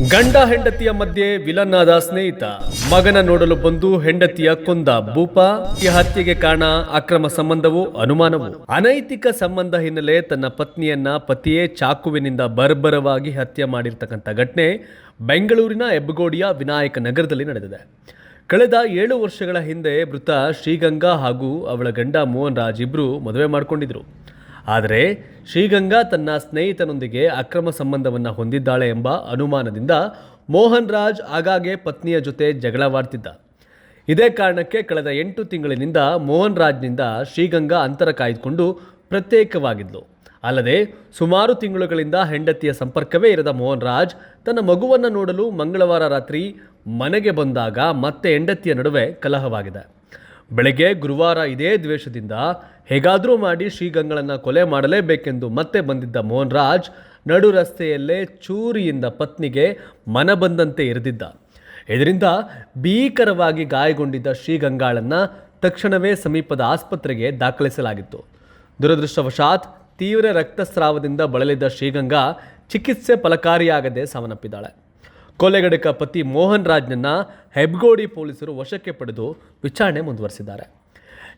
ಗಂಡ ಹೆಂಡತಿಯ ಮಧ್ಯೆ ವಿಲನ್ ಆದ ಸ್ನೇಹಿತ, ಮಗನ ನೋಡಲು ಬಂದು ಹೆಂಡತಿಯ ಕೊಂದ ಭೂಪ. ಈ ಹತ್ಯೆಗೆ ಕಾರಣ ಅಕ್ರಮ ಸಂಬಂಧವೂ ಅನುಮಾನವು. ಅನೈತಿಕ ಸಂಬಂಧ ಹಿನ್ನೆಲೆ ತನ್ನ ಪತ್ನಿಯನ್ನ ಪತಿಯೇ ಚಾಕುವಿನಿಂದ ಬರ್ಬರವಾಗಿ ಹತ್ಯೆ ಮಾಡಿರ್ತಕ್ಕಂಥ ಘಟನೆ ಬೆಂಗಳೂರಿನ ಹೆಬ್ಬಗೋಡಿಯ ವಿನಾಯಕ ನಗರದಲ್ಲಿ ನಡೆದಿದೆ. ಕಳೆದ 7 ವರ್ಷಗಳ ಹಿಂದೆ ಮೃತ ಶ್ರೀಗಂಗಾ ಹಾಗೂ ಅವಳ ಗಂಡ ಮೋಹನ್ ರಾಜ್ ಇಬ್ಬರು ಮದುವೆ ಮಾಡಿಕೊಂಡಿದ್ರು. ಆದರೆ ಶ್ರೀಗಂಗಾ ತನ್ನ ಸ್ನೇಹಿತನೊಂದಿಗೆ ಅಕ್ರಮ ಸಂಬಂಧವನ್ನು ಹೊಂದಿದ್ದಾಳೆ ಎಂಬ ಅನುಮಾನದಿಂದ ಮೋಹನ್ ರಾಜ್ ಆಗಾಗ್ಗೆ ಪತ್ನಿಯ ಜೊತೆ ಜಗಳವಾಡ್ತಿದ್ದ. ಇದೇ ಕಾರಣಕ್ಕೆ ಕಳೆದ 8 ತಿಂಗಳಿನಿಂದ ಮೋಹನ್ ರಾಜ್ನಿಂದ ಶ್ರೀಗಂಗಾ ಅಂತರ ಕಾಯ್ದುಕೊಂಡು ಪ್ರತ್ಯೇಕವಾಗಿದ್ಲು. ಅಲ್ಲದೆ ಸುಮಾರು ತಿಂಗಳುಗಳಿಂದ ಹೆಂಡತಿಯ ಸಂಪರ್ಕವೇ ಇರದ ಮೋಹನ್ ರಾಜ್ ತನ್ನ ಮಗುವನ್ನು ನೋಡಲು ಮಂಗಳವಾರ ರಾತ್ರಿ ಮನೆಗೆ ಬಂದಾಗ ಮತ್ತೆ ಹೆಂಡತಿಯ ನಡುವೆ ಕಲಹವಾಗಿದೆ. ಬೆಳಗ್ಗೆ ಗುರುವಾರ ಇದೇ ದ್ವೇಷದಿಂದ ಹೇಗಾದರೂ ಮಾಡಿ ಶ್ರೀಗಂಗಳನ್ನು ಕೊಲೆ ಮಾಡಲೇಬೇಕೆಂದು ಮತ್ತೆ ಬಂದಿದ್ದ ಮೋಹನ್ ರಾಜ್ ನಡು ರಸ್ತೆಯಲ್ಲೇ ಚೂರಿಯಿಂದ ಪತ್ನಿಗೆ ಮನ ಬಂದಂತೆ ಇರಿದಿದ್ದ. ಇದರಿಂದ ಭೀಕರವಾಗಿ ಗಾಯಗೊಂಡಿದ್ದ ಶ್ರೀಗಂಗಾಳನ್ನು ತಕ್ಷಣವೇ ಸಮೀಪದ ಆಸ್ಪತ್ರೆಗೆ ದಾಖಲಿಸಲಾಗಿತ್ತು. ದುರದೃಷ್ಟವಶಾತ್ ತೀವ್ರ ರಕ್ತಸ್ರಾವದಿಂದ ಬಳಲಿದ್ದ ಶ್ರೀಗಂಗಾ ಚಿಕಿತ್ಸೆ ಫಲಕಾರಿಯಾಗದೆ ಸಾವನ್ನಪ್ಪಿದ್ದಾಳೆ. ಕೊಲೆಗಡಕ ಪತಿ ಮೋಹನ್ ರಾಜ್ನನ್ನ ಹೆಬ್ಬಗೋಡಿ ಪೊಲೀಸರು ವಶಕ್ಕೆ ಪಡೆದು ವಿಚಾರಣೆ ಮುಂದುವರೆಸಿದ್ದಾರೆ.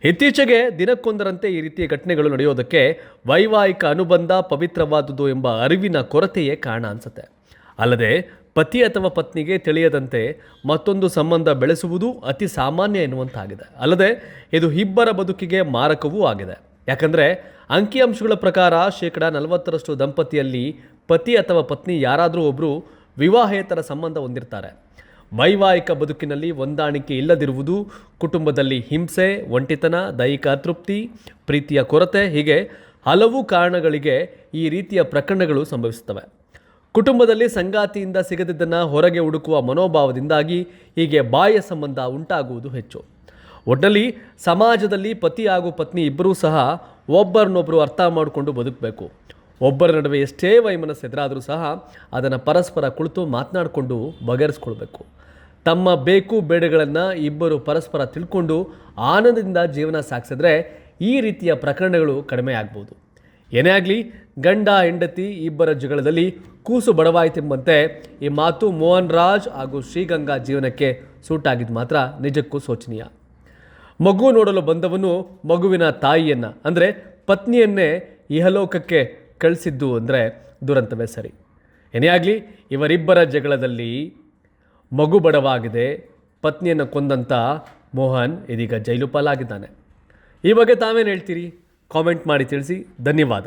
ಇತ್ತೀಚೆಗೆ ದಿನಕ್ಕೊಂದರಂತೆ ಈ ರೀತಿಯ ಘಟನೆಗಳು ನಡೆಯೋದಕ್ಕೆ ವೈವಾಹಿಕ ಅನುಬಂಧ ಪವಿತ್ರವಾದುದು ಎಂಬ ಅರಿವಿನ ಕೊರತೆಯೇ ಕಾರಣ ಅನಿಸುತ್ತೆ. ಅಲ್ಲದೆ ಪತಿ ಅಥವಾ ಪತ್ನಿಗೆ ತಿಳಿಯದಂತೆ ಮತ್ತೊಂದು ಸಂಬಂಧ ಬೆಳೆಸುವುದು ಅತಿ ಸಾಮಾನ್ಯ ಎನ್ನುವಂತಾಗಿದೆ. ಅಲ್ಲದೆ ಇದು ಇಬ್ಬರ ಬದುಕಿಗೆ ಮಾರಕವೂ ಆಗಿದೆ. ಯಾಕಂದರೆ ಅಂಕಿಅಂಶಗಳ ಪ್ರಕಾರ 40% ದಂಪತಿಯಲ್ಲಿ ಪತಿ ಅಥವಾ ಪತ್ನಿ ಯಾರಾದರೂ ಒಬ್ಬರು ವಿವಾಹೇತರ ಸಂಬಂಧ ಹೊಂದಿರ್ತಾರೆ. ವೈವಾಹಿಕ ಬದುಕಿನಲ್ಲಿ ಹೊಂದಾಣಿಕೆ ಇಲ್ಲದಿರುವುದು, ಕುಟುಂಬದಲ್ಲಿ ಹಿಂಸೆ, ಒಂಟಿತನ, ದೈಹಿಕ ಅತೃಪ್ತಿ, ಪ್ರೀತಿಯ ಕೊರತೆ ಹೀಗೆ ಹಲವು ಕಾರಣಗಳಿಗೆ ಈ ರೀತಿಯ ಪ್ರಕರಣಗಳು ಸಂಭವಿಸುತ್ತವೆ. ಕುಟುಂಬದಲ್ಲಿ ಸಂಗಾತಿಯಿಂದ ಸಿಗದಿದ್ದನ್ನು ಹೊರಗೆ ಹುಡುಕುವ ಮನೋಭಾವದಿಂದಾಗಿ ಹೀಗೆ ಬಾಹ್ಯ ಸಂಬಂಧ ಉಂಟಾಗುವುದು ಹೆಚ್ಚು. ಒಟ್ಟಿನಲ್ಲಿ ಸಮಾಜದಲ್ಲಿ ಪತಿ ಹಾಗೂ ಪತ್ನಿ ಇಬ್ಬರೂ ಸಹ ಒಬ್ಬರನ್ನೊಬ್ಬರು ಅರ್ಥ ಮಾಡಿಕೊಂಡು ಬದುಕಬೇಕು. ಒಬ್ಬರ ನಡುವೆ ಎಷ್ಟೇ ವೈಮನಸ್ಸು ಎದುರಾದರೂ ಸಹ ಅದನ್ನು ಪರಸ್ಪರ ಕುಳಿತು ಮಾತನಾಡಿಕೊಂಡು ಬಗೆಹರಿಸ್ಕೊಳ್ಬೇಕು. ತಮ್ಮ ಬೇಕು ಬೇಡಗಳನ್ನು ಇಬ್ಬರು ಪರಸ್ಪರ ತಿಳ್ಕೊಂಡು ಆನಂದದಿಂದ ಜೀವನ ಸಾಗಿಸಿದ್ರೆ ಈ ರೀತಿಯ ಪ್ರಕರಣಗಳು ಕಡಿಮೆ ಆಗ್ಬೋದು. ಏನೇ ಆಗಲಿ, ಗಂಡ ಹೆಂಡತಿ ಇಬ್ಬರ ಜಗಳದಲ್ಲಿ ಕೂಸು ಬಡವಾಯಿತೆಂಬಂತೆ ಈ ಮಾತು ಮೋಹನ್ ರಾಜ್ ಹಾಗೂ ಶ್ರೀಗಂಗಾ ಜೀವನಕ್ಕೆ ಸೂಟಾಗಿದ್ದು ಮಾತ್ರ ನಿಜಕ್ಕೂ ಶೋಚನೀಯ. ಮಗು ನೋಡಲು ಬಂದವನು ಮಗುವಿನ ತಾಯಿಯನ್ನು ಅಂದರೆ ಪತ್ನಿಯನ್ನೇ ಇಹಲೋಕಕ್ಕೆ ಕಳಿಸಿದ್ದು ಅಂದರೆ ದುರಂತವೇ ಸರಿ. ಏನೇ ಆಗಲಿ, ಇವರಿಬ್ಬರ ಜಗಳದಲ್ಲಿ ಮಗು ಬಡವಾಗಿದೆ. ಪತ್ನಿಯನ್ನು ಕೊಂದಂಥ ಮೋಹನ್ ಇದೀಗ ಜೈಲು ಪಾಲಾಗಿದ್ದಾನೆ. ಈ ಬಗ್ಗೆ ತಾವೇನು ಹೇಳ್ತೀರಿ? ಕಾಮೆಂಟ್ ಮಾಡಿ ತಿಳಿಸಿ. ಧನ್ಯವಾದ.